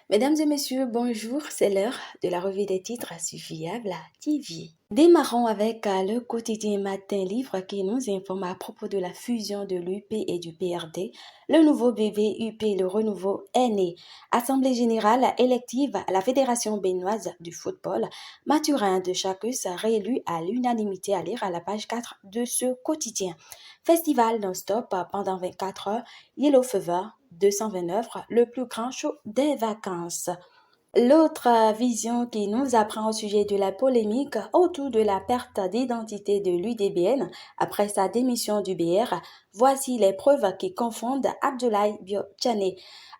Mesdames et messieurs, bonjour, c'est l'heure de la revue des titres suiviable à TV. Démarrons avec le quotidien Matin Livre qui nous informe à propos de la fusion de l'UP et du PRD. Le nouveau bébé UP, le renouveau est né. Assemblée générale élective à la Fédération béninoise du football. Mathurin de Chacus réélu à l'unanimité à lire à la page 4 de ce quotidien. Festival non-stop pendant 24 heures. Yellow Fever 229, le plus grand show des vacances. L'autre vision qui nous apprend au sujet de la polémique autour de la perte d'identité de l'UDBN après sa démission du BR, voici les preuves qui confondent Abdoulaye Biotchane.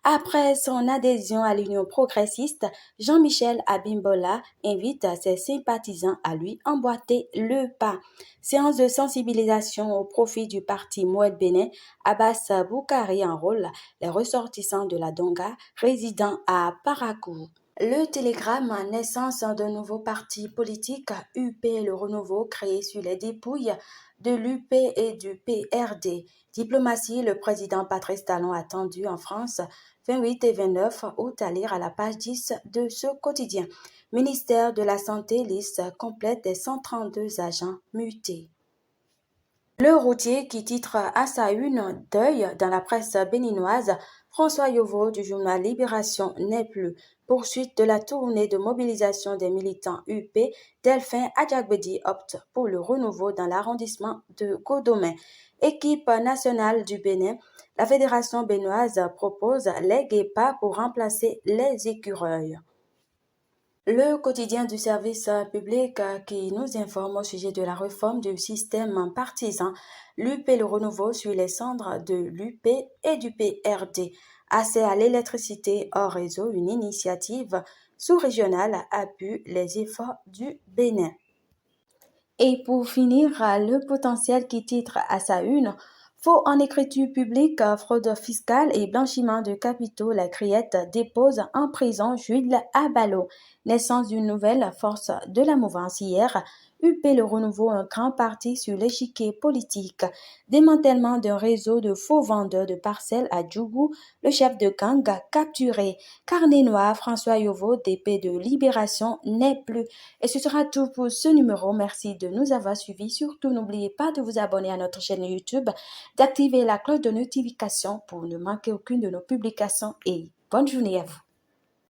Après son adhésion à l'Union progressiste, Jean-Michel Abimbola invite ses sympathisants à lui emboîter le pas. Séance de sensibilisation au profit du parti Moued Bénin, Abbas Boukari enrôle les ressortissants de la Donga résidant à Parakou. Le télégramme naissance d'un nouveau parti politique, UP le renouveau créé sur les dépouilles de l'UP et du PRD. Diplomatie, le président Patrice Talon attendu en France 28 et 29 août à lire à la page 10 de ce quotidien. Ministère de la Santé liste complète des 132 agents mutés. Le routier qui titre à sa une deuil dans la presse béninoise, François Yovo du journal Libération n'est plus. Poursuite de la tournée de mobilisation des militants UP, Delphin Adjagbedi opte pour le renouveau dans l'arrondissement de Godomin. Équipe nationale du Bénin, la fédération béninoise propose les guépards pour remplacer les écureuils. Le quotidien du service public qui nous informe au sujet de la réforme du système partisan, l'UP le renouveau sur les cendres de l'UP et du PRD. Accès à l'électricité hors réseau, une initiative sous-régionale appuie les efforts du Bénin. Et pour finir, le potentiel qui titre à sa une, faux en écriture publique, fraude fiscale et blanchiment de capitaux, la Criette dépose en prison Jules Abalo. Naissance d'une nouvelle force de la mouvance hier, UP le renouveau un grand parti sur l'échiquier politique. Démantèlement d'un réseau de faux vendeurs de parcelles à Djougou, le chef de gang capturé. Carnet noir, François Yovo, DP de Libération, n'est plus. Et ce sera tout pour ce numéro. Merci de nous avoir suivis. Surtout, n'oubliez pas de vous abonner à notre chaîne YouTube, d'activer la cloche de notification pour ne manquer aucune de nos publications et bonne journée à vous.